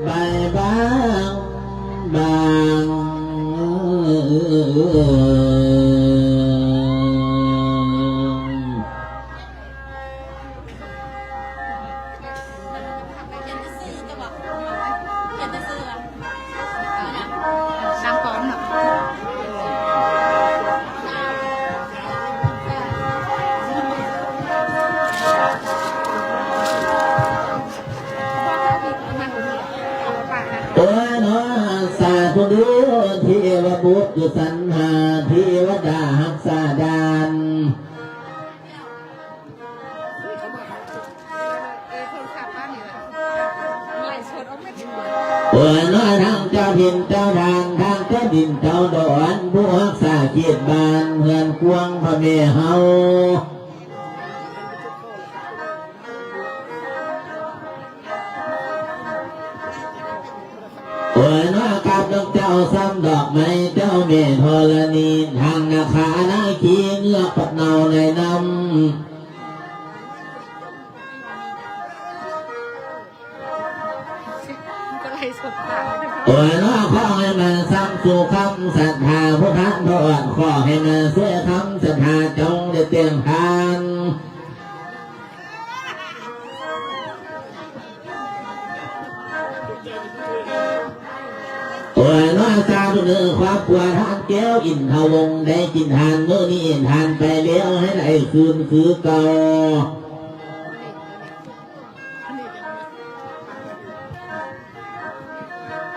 ใบบางบางสาธุเดือเทวบุตรอยู่สันหาเทวดาหักษาดานเปิดน้อยทางเจ้าดินเจ้าทางทางเจ้าดินเจ้าดอนผู้รักษาเกียรติบานเงินกวงพระเมเฮาเปิดน้อยกับดอกเจ้าซ้ำดอกไม้เจ้าเมธรณีทางนาคานาคีเงือกปัดเนาในน้ำโอ้ยน้อขอให้มันซ้ำสู่คำศรัทธาพุทธพระวัดขอให้มันช่วยคำศรัทธาจงได้เตียงทานโอ้ยน้อสาธุเนื้อความกลัวทานแก้วอินทวงได้กินทานเมื่อนี้อินทานไปแล้วให้ได้คืนคือเก่า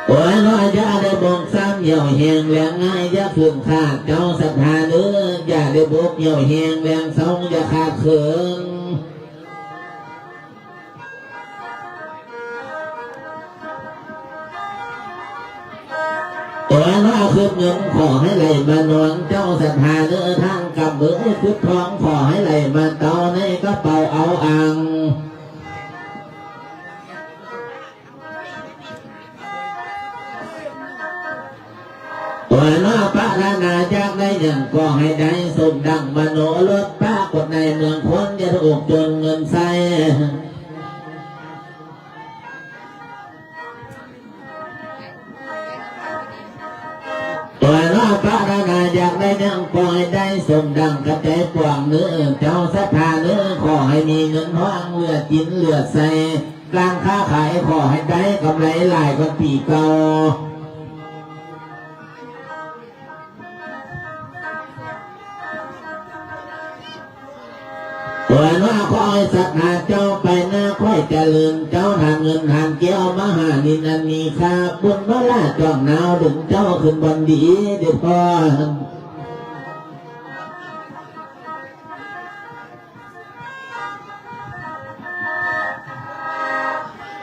โอ้ยน้อยจะได้บอกซ้ำเหี่ยวแหงแรงง่ายจะขึ้นขาดเจ้าศรัทธาเนื้ออย่าได้บอกเหี่ยวแหงแรงสองอย่าขาดเขินโอ้ยน้อยขึ้นเงินขอให้ไหลมานวลเจ้าศรัทธาเนื้อทางกับเบอร์ให้ขึ้นทองขอให้ไหลมาเต่าในกระเป๋าเอาอังโอ้ยน้อพระนานาจากได้ยังก็ให้ได้สมดังมโนรถป้ากดในเมืองคนจะถูกจนเงินใส่โอ้ยน้อพระนานาจากได้ยังก็ให้ได้สมดังกระใจปวงเนื้อเจ้าศรัทธาเนื้อขอให้มีเงินห้องเลือดกินเลือดใส่การค้าขายขอให้ได้กำไรหลายกว่าปีเก่าโอ้ยน้อขอให้ศรัทธาเจ้าไปหน้าค่อยเจริญเจ้าทางเงินทางเกี้ยวมหานินอันมีค่าบุญเมื่อลาจ้องหนาวดึงเจ้าขึ้นบนดีเด็ดพอ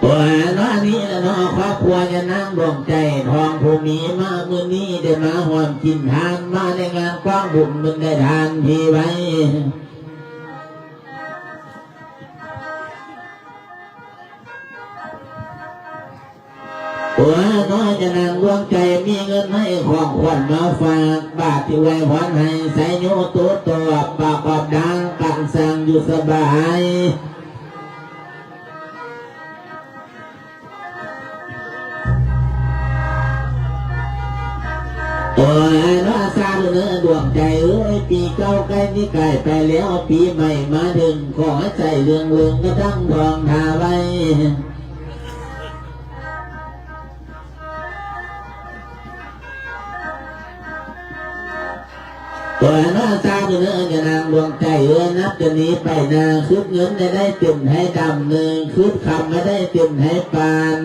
โอ้ยน้อนี้น้อครอบครัวจะนั่งดวงใจทองภูมิมามือนี้ได้มาหอมกินทานมาในงานกว้างบุญมึงได้ทานทีไว้โอ้ยน้อยจะนั่งดวงใจมีเงินให้ของขวัญมาฝากบาทที่ไว้พรให้ใส่โยตัวตัวปากกอบดังกันสั่งอยู่สบายโอ้ยน้อสาธุเนื้อดวงใจเอ้ยปีเก่าใกล้นี่ใกล้ไปแล้วปีใหม่มาถึงขอให้ใจเรื่องเรื่องก็ตั้งทองทาไว้โอ้ยน้อสาธุเนื้อจะนางดวงใจเอ้ยนับจะนี้ไปนาคืบเงินจะได้เต็มให้ดำหนึ่งคืบคำไม่ได้เต็มให้ปาน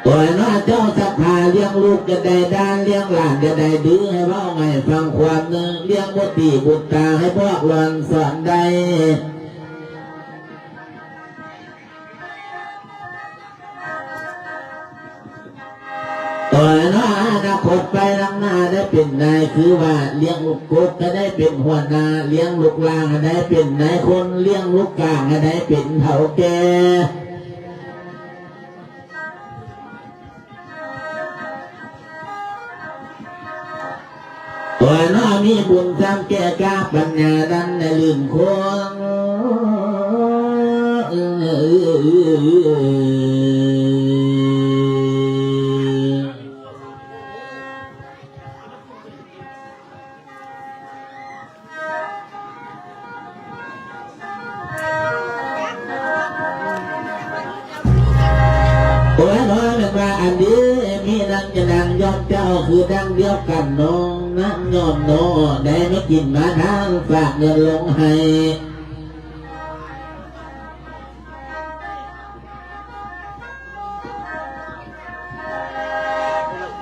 โอ้ยน้อเจ้าศรัทธาเลี้ยงลูกจะได้ด้านเลี้ยงหลานจะได้ดื้อให้เล่าไงฟังความหนึ่งเลี้ยงบุตรบุตรตาให้พวกหลอนสอนได้โอ้ยน้ออนาคตไปลังหน้าได้เป็นนายคือว่าเลี้ยงลูกกบก็ได้เป็นหัวหน้าเลี้ยงลูกล่างก็ได้เป็นนายคนเลี้ยงลูกกลางก็ได้เป็นเฒ่าแก่โอ้ยน้อมี มีบุญทำแก่กาปัญญาดันในลื่นควงโอ้ยน้อยเป็นว่าอันนี้มีดังจะดังยอมเจ้าคือดังเดียวกันน้องนั่งยอมโนได้ไม่กินมาทางฝากเงินลงให้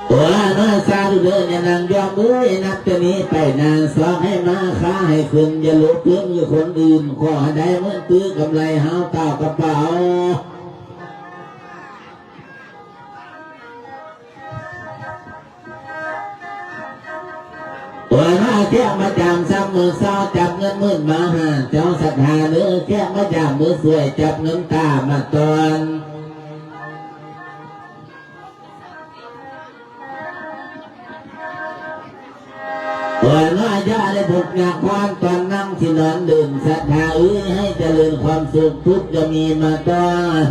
โอ้ยน้อยซาดูเดินอย่านั่งยอมเอ้ยนับจะนี้ไปนานสอนให้มาค้าให้คืนอย่าลุกเพื่อนอยู่คนอื่นขอได้เมื่อตื้อกำไรหาเต่ากระเป๋าว่าหน้าแก้มาจามซ้ำมือเศร้าจับเงินมื่นมาหาเจ้าศรัทธาเนื้อแก้มาจามมือสวยจับเงินตามาตอนว่าหน้าญาได้ถูกหนักความตอนนั่งที่นอนดื่มศรัทธาให้เจริญความสุขทุกจะมีมาตอน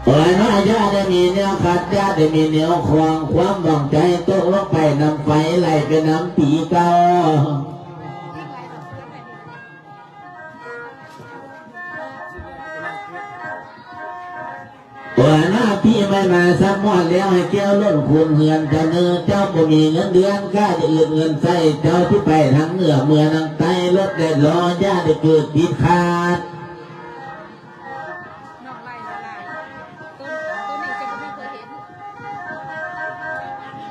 ว่าหน้าญาได้มีแนวขัดญาได้มีแนวคลองความหวังใจตกลงไปนำไฟไหลไปน้ำปีเก่าว่าหน้าพี่ไม่มาซ้ำมอดแล้วให้เจ้าล้นคุณเงินจะเนื้อเจ้าบ่มีเงินเดือนก้าจะอื่นเงินใส่เจ้าที่ไปทั้งเหนือเมืองทางใต้รถได้รอญาได้เกิดผิดขาด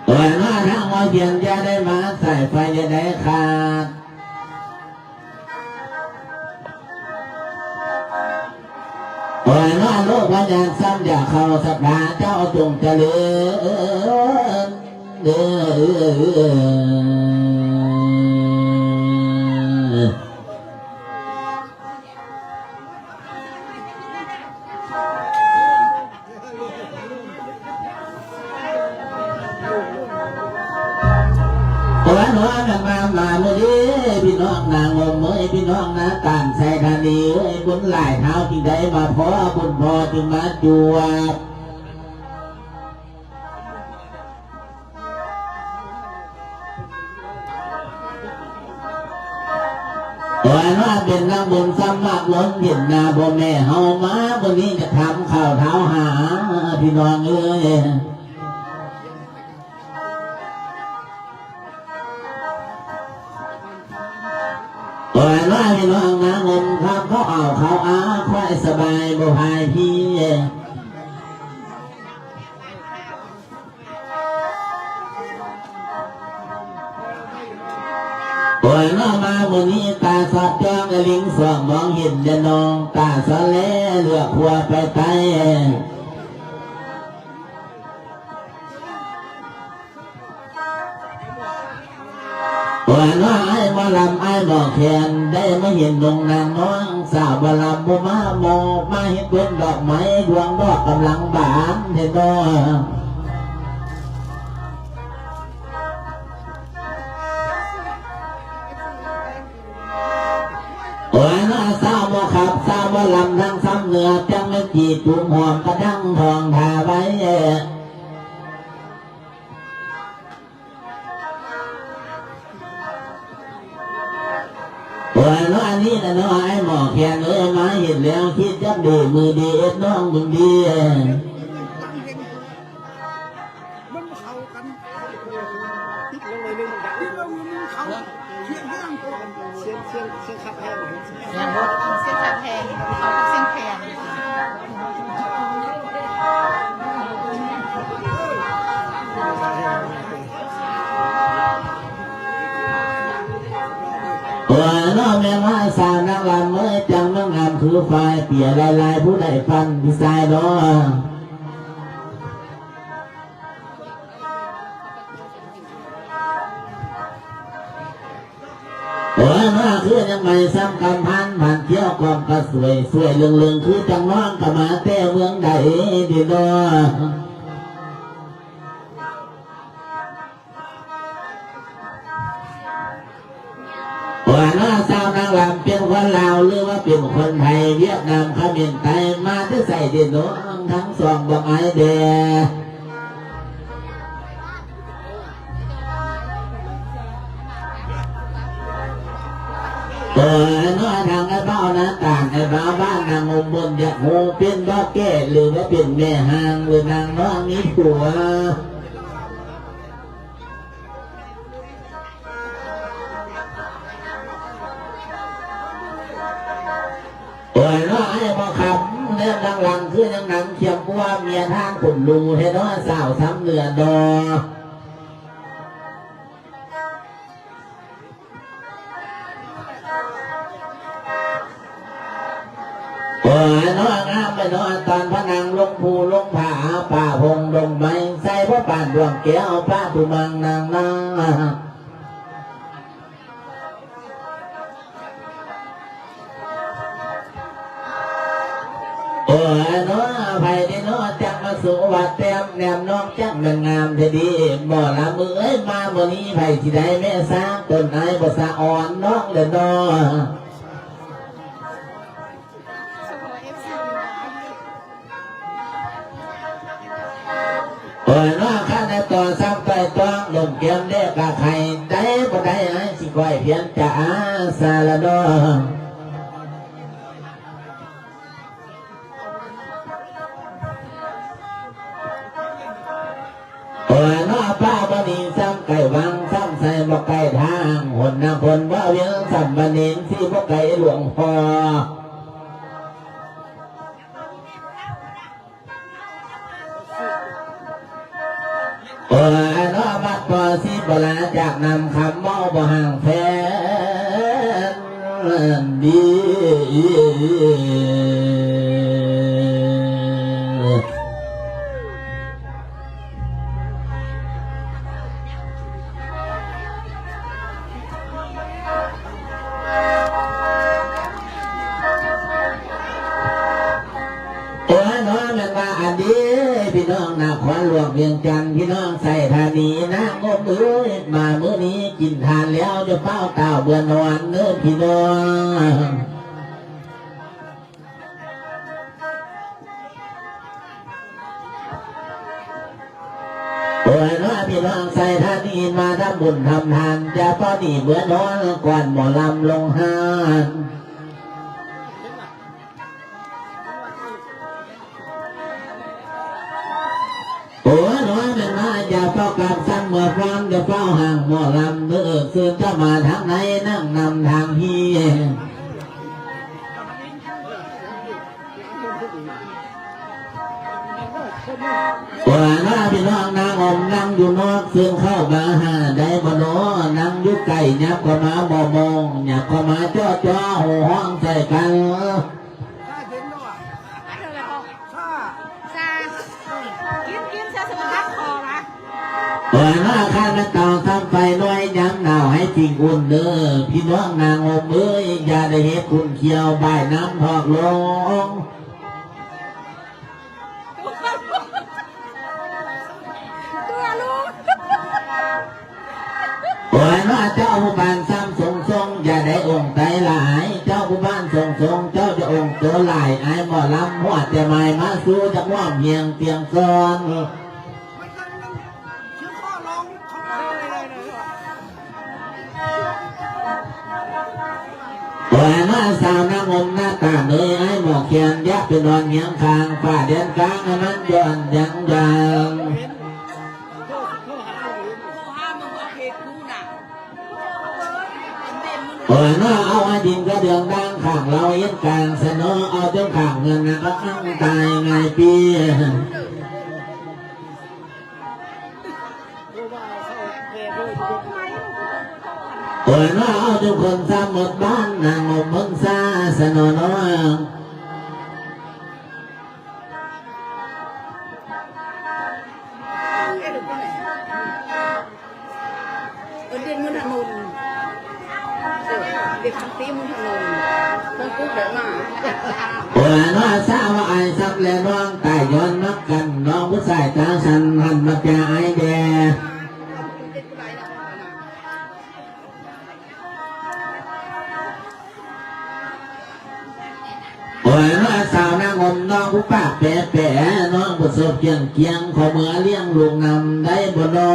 ว่าหน้าทางว่าเพียงจะได้มาใส่ไฟจะได้ขาดว่าหน้าโลกวิญญาณซ้ำอย่าเข้าสักดาเจ้าจงเจริญว่าน้องนางมาเมื่อนี้พี่น้องนางงมเมื่อพี่น้องนาต่างใส่ธานีบุญหลายเท้าจึงได้มาพอบุญพอจึงมาจวบว่าน้าเป็นนางบุญสมัครล้นเห็นนาบ่แม่เฮามาวันนี้จะทำข่าวเท้าหาพี่น้องเอ้ยว่าน้าพี่น้องนางงคำเขาเอาเขาค่อยสบายบ่หายพี่ว่าน้ามาวันนี้ตาสอดจ้องลิงสองมองเห็นจะนองตาสะเล่เลือกหัวไปไตว่าน้าไอ้มาลำไอ้หมอแขนได้มาเห็นดงนางน้องสาวบลำบุมาโมมาเห็นเป็นดอกไม้ดวงดอกกำลังบานเห็นน้อว่าน้าสาวบ่ขับสาวบลำทั้งซ้ำเหนือจังไม่จีจุ่มหอมกระดังทองทาไว้ว่าน้อยนี่นะน้อยไอ้หมอแขนมาเห็นแล้วคิดจับดีมือดีน้องมึงดีมันเข้ากันพิษลงเลยนึงพิษลงนึงเขาเชี่ยงแห้งเชี่ยงขับแห้งเส้นขับแพงเขาเส้นแพงว่าน้องแม่มาสาวนางลำเมื่อจังน้องงามคือไฟเปียลายผู้ใดฟันพี่สายน้อว่าน้าคือยังไม่ซ้ำกำพันผ่าน เที่ยวกองก็สวยสวยเรื่องคือจังน้องก็มาแต่เมืองใดดีเนาะว่าน้าสาวนางลำเป็นคนลาวหรือว่าเป็นคนไทยเวียดนามเขมรไทยมาที่ใส่ดีน้องทั้งสองบอกไอเดียน้อยทางไอ้เบ้านะต่างไอ้บ้าบ้านนางงมบนอยากงูเป็นบ่แก่หรือว่าเป็นแม่หางหรือนางน้องนี้ผัวน้อยบ่คำเรื่องดังหลังคือยังหนังเขียมกัวเมียทางขุนลูให้น้อยสาวซ้ำเรือดอน้อยงามไปน้อยตอนพนังลงภูลงผาป่าพงลงไม้ใส่พระป่านดวงแก้วพระตุมังนางนาน้อยไผ่ที่น้อยจักมาสู่วัดเต็มแนมน้องจักเดินงามเทดีบ่ละมือมาบ่นี้ไผ่ที่ใดแม่สร้างต้นไม้บ่สะอ่อนน้องเดินน้อยน้องข้าในต่อซ้ำไปต้องลมเกียมเด็กกะไข่ได้บ่ได้ให้สิก้อยเพียนจะอาสาละดอน้อป้าบ่นีซ้ำไก่วังซ้ำใส่บ่ไก่ทางหนนาคนบ่เวียงซ้ำบ่นีที่บ่ไก่หลวงพ่อน้อบัดพอสิบลาจากนำคำเมาบ่ห่างแฟนดีพี่น้องนาครหลวงเวียงจันทร์พี่น้องใส่ธานีนะงมมามื้อนี้กินทานแล้วจะเฝ้าเต่าเบื่อนอนเนื้อพี่น้องน้องพี่น้องใส่ธานีมาทำบุญทำทานจะป้อนี่เบื่อนอนก่อนหมอลำลงหานน้อยมันมาอย่าเฝ้ากับซ้ำเมื่อพร้อมจะเฝ้าห่างหมอลำเมื่อคืนจะมาทางไหนนั่งนำทางพี่น้าพี่น้องนางอมนั่งอยู่นอกซึ่งเข้ามาหาได้บ่โนนั่งอยู่ไก่ยับก็มาบ่มองยับก็มาจ้อหูห้องใส่กันน้าข้านักเต่าทำไฟน้อยย้ำหนาวให้จริงอุ่นเด้อพี่น้องนางอมอย่าได้เห็นคุณเขียวใบน้ำทอกลงน้าเจ้าผู้บ้านซ้ำทรงอย่าได้องค์ใจหลายเจ้าผู้บ้านทรงเจ้าจะองค์ตัวหลายไอ้หมอลำหัวจะไม่มาสู้จากว่าเมียงเตียงซ้อนน้าสาวนางอมหน้าตาเลยไอ้หมอกเขียนยักษ์เป็นนอนเงียงคางฝ่าเดียนกลางมันย้อนยังน้าเอาไอ้ดินกระเดืองดังข้างเราเย็นกลางเสนอเอาจนข้างเงินนะก็ตั้งตายไงปีน้าเอาทุกคนซ้ำหมดบ้านนางอมมึงซาเสนอน้องเ ติดทางตีมุนถนนต้องกู้เดี๋ยวมา โอ้ยน้าสาวไอ้ซับและน้องตายย้อนมักกันน้องผู้ชายตาสันหันมาจะไอ้แดโอ้ยน้าสาวนางอมน้องผู้ปากแปะน้องผู้สบเกียงเกียงขอเมื่อเลี้ยงลูกนำได้บ่นอ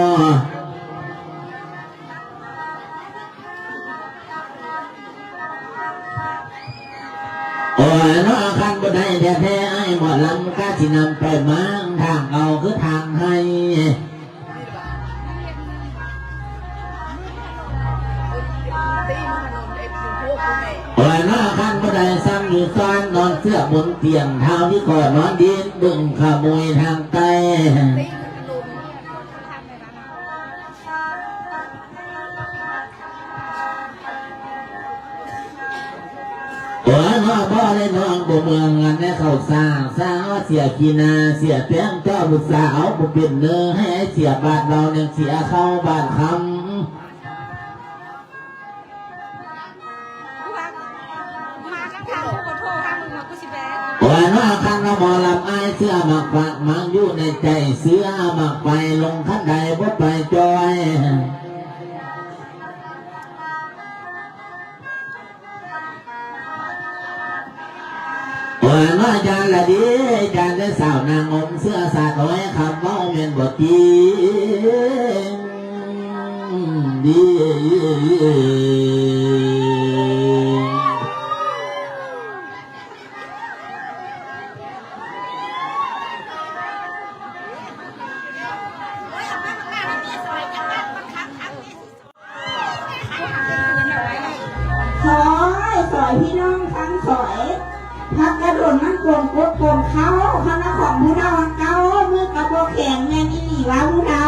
โอ้ยน้อคันบ่ได้แท้ๆไอ้หมอลำกะสินำไปมั่งทางเอาคือทางให้โอ้ยน้อคันบ่ได้ซ้ำอยู่ซ้อนนอนเสื้อบนเตียงเท้าที่ก่อนนอนดินบึ้งขโมยทางใต้โอ้ยน้องบ่ได้น้องบ่เมืองงานแน่เข้าสร้างเสียกีนาเสียแป้งเจ้าบุษาเอาบุเป็นเนื้อให้เสียบาทเราเนี่ยเสียเข้าบาทคำโอ้ยน้องคันเราบ่ลำไอเสื้อหมักฝักมังอยู่ในใจเสื้อหมักไปลงขั้นใดบ่ไปจอยโอ้ยน้อยจานละดีจานได้สาวนางอมเสื้อสาดน้อยคำเมาเมียนบ่ตีดีสอยพี่น้องทั้งสอยพักกระโดดมันโกนกดโกนเขาคณะของผู้เราเก่ามือกระโปงแข็งแม่นี่หนีว่าผู้เรา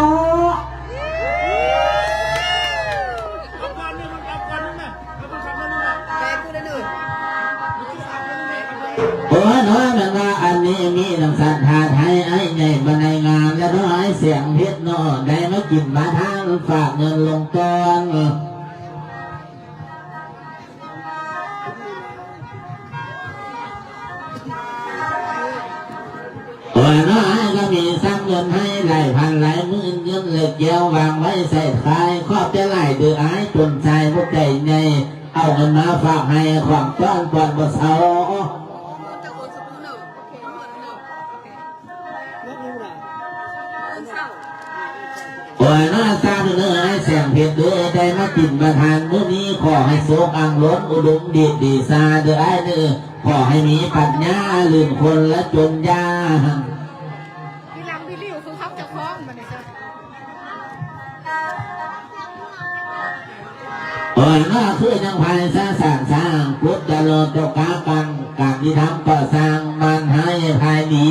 โอ้ยน้อยแม่ว่าอันนี้มีน้ำสัตว์หาไทยไอ้ใหญ่บันไดงานแล้วน้อยเสียงเพชรนอได้มากินมาทางฝากเงินลงตอนโอ้ยน้อยก็มีซ้ำเงินให้หลายพันหลายหมื่นเงินเหล็กเยี่ยววางไว้ใส่คายครอบจะไหลเดือไอ้จนใจพวกใจในเอาเงินมาฝากให้ความต้อนก่อนบ่เศร้าโอ้ยน้าตาเนื้อให้แสงเพชรเด้อได้มากินมาทานมื้อนี้ขอให้โศกอังล้นอุดมดีซาเด้อไอ้เด้อขอให้มีปัญญาลืมคนและจนยาพี่ลำพี่ริ้วคือเขาจะคล้องมันเลยจ้ะโอ้ยน้าคือยังภายสร้างพุทธโลตกากันการที่ทำก่อสร้างมันให้ภายดี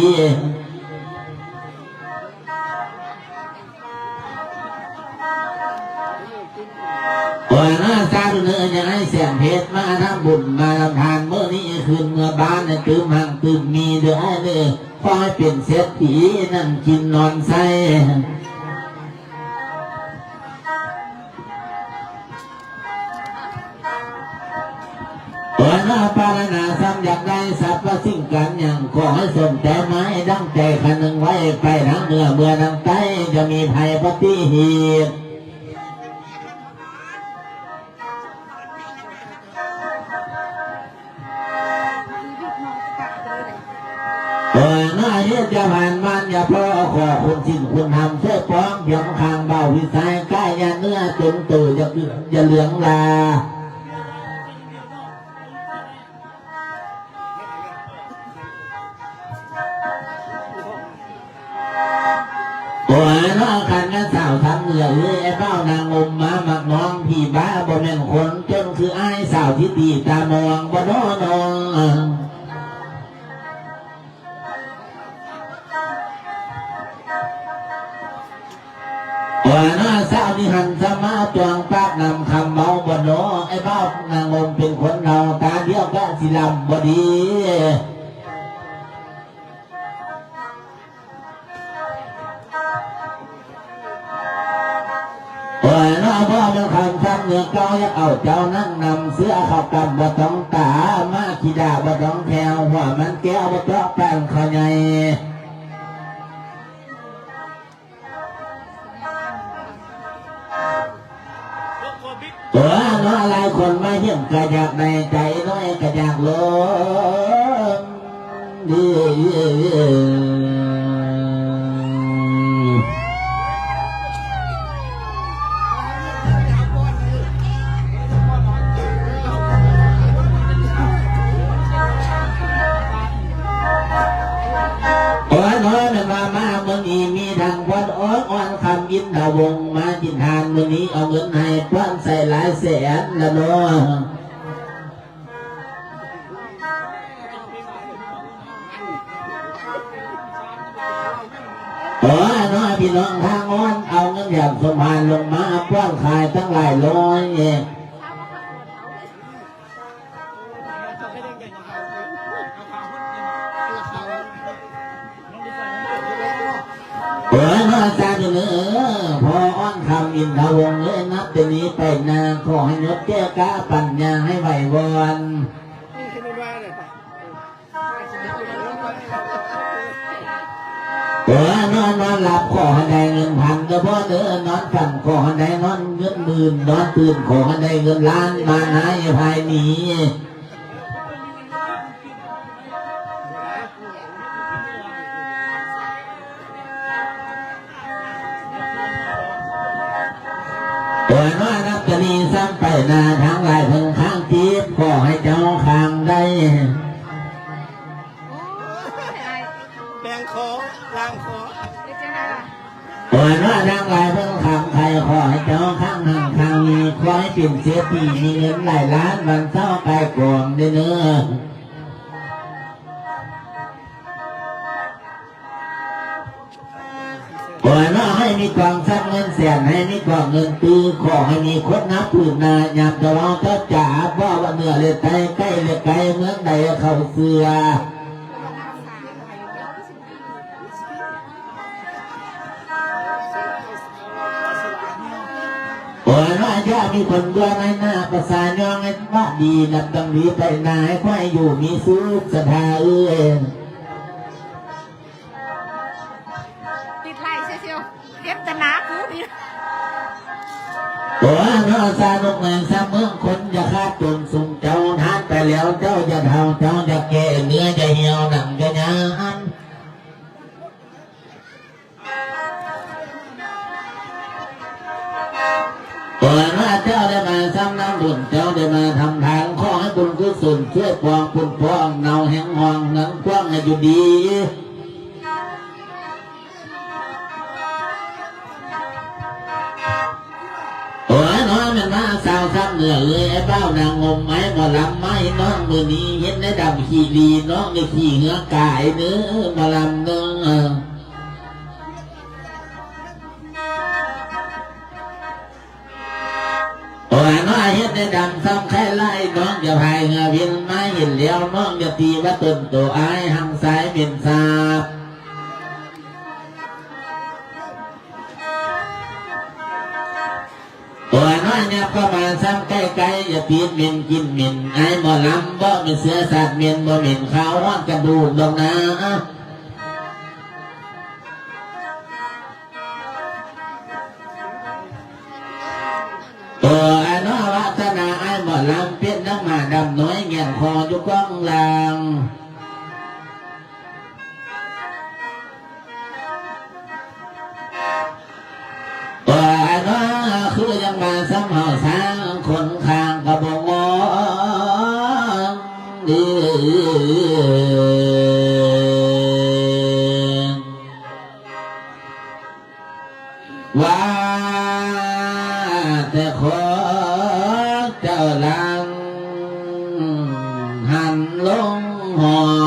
โอ้ยน้าตาเนื้อยังให้เสียงเพชรมาทำบุญมาทำทานเมื่อนี้คืนเมื่อบ้านเนี่ยตื่มห่างตื่มมีเด้อเด้อขอให้เป็นเศรษฐีนั่งกินนอนใส่โอ้ยน้าปารณาซ้ำอยากได้ทรัพย์สิ่งกันอย่างขอให้สมแต่ไม้ดั้งใจคันหนึ่งไว้ไปทั้งเมื่อดังใต้จะมีภัยปฏิเหตุโอ้ยน้าเฮ็ดจะผ่านมันอย่าเพราะขอคุณสิ่งคุณทำเพื่อป้องเพียงข้างเบาวิสัยใกล้ยาเนื้อจนตื่นอย่าเหลืองลาโอ้ยน้าคันกันสาวทำเหนื่อยไอ้เบ้านางอมมาหมักน้องพี่บ้าบ่แม่นคนจนคือไอ้สาวที่ตีตามองบ่น้องโอ้ยน้าสาวที่หันสมาจวงปากนำคำเมาบ่น้อไอ้เบ้านางอมเป็นคนเราตาเดียวก็สิลำบ่ดีโอ้ยน้าพ่อเป็นคำซ้ำ เมื่อเก่าอยากเอาเจ้านั่งนำเสื้อเข้ากำบ่ต้องตามาขี้ดาบ่ต้องแถวหัวมันแก้วบ่เจาะแป้งเขาใหญ่ตัวน้อยหลายคนมาเยี่ยมก็อยากได้ใจน้อยก็อยากลงดี โอ้ยน้อยมันมาเมื่อนี้มีทางวัดอ้อนอ่อนคำยินดาวงมาจินทานเมื่อนี้เอาเงินให้คว้านใส่หลายแสนละเนาะโอ้ยน้อยพี่น้องทางอ้อนเอาเงินอย่างสมานลงมาคว้านขายตั้งหลายร้อยเออน้าจารย์อยู่เนื้อพออ้อนคำอินทวงเลยนับแต่นี้ไปนาขอให้นกแก้กะปัญญาให้ไหววอนเออนอนหลับขอให้ได้เงินพันก็พอเด้อนอนฝันขอให้ได้นอนเงินหมื่นนอนตื่นขอให้ได้เงินล้านมาให้ภายนี้ตัวน้อยนับจะนีซ้ำไปนาทั้งหลายเพิ่งข้างจีบขอให้เจ้าคางได้แปลงคอล้างคอตัวน้อยทั้งหลายเพิ่งคำใครขอให้เจ้าข้างห่างทางมีขอให้เป็นเสียทีมีเงินหลายล้านวันเศร้าไปกลมได้เนื้อขอให้ให้มีความทรัพย์เงินแสนให้มีความเงินตื้อขอให้มีคนนับผืนนายามจะร้องเจ้าจ๋าว่าเนื้อเลยไกลใกล้เลยไกลเมืองใดเขาเสือขอให้ญาติมีคนด้วยในหน้าประสานย่องให้ว่าดีนับตั้งนี้ไปนายควายอยู่มีสุขสถาเก็บตนาคูดิตัวน้าสานุกเมืองสามเมืองคนจะฆ่าจนสุ่มเจ้าทานไปแล้วเจ้าจะเท่าเจ้าจะแก่เนื้อจะเหี่ยวหนังจะยานตัวน้าเจ้าได้มาซ้ำน้ำบุญเจ้าได้มาทำทางขอให้บุญกุศลช่วยปองปุ่นปองเนาแห่งห้องนั้นกว้างให้อยู่ดีตัวน้อยมันมาสาวซ้ำเหนือเลยไอ้เป้านางงมไม้มาลำไม้น้องมือนี้เห็นได้ดำขี่ลีน้องในขี่เหือกายเนื้อมาลำเนื้อตัวน้อยเห็นได้ดำซ้ำแค่ไล่น้องจะพายเงาวินไม้เห็นแล้วน้องจะตีว่าต้นตัวไอ้หังสายเป็นสาบตัวน้อยเนี่ยก็มาซ้ำใกล้ๆอย่าตีนเหม็นกินเหม็นไอ้หมอลำบ่มีเสือสัตว์เหม็นบ่เหม็นข้าวร้อนกระดูกลงนะตัวไอ้น้อยวัฒนาไอ้หมอลำเพี้ยนน้ำมาดำน้อยเงียนคออยู่กล้องลางคือยังมาซ้ำเห่าสางคนข้างกระบอกงว่าแต่ขอเจ้าลังหันลงหอ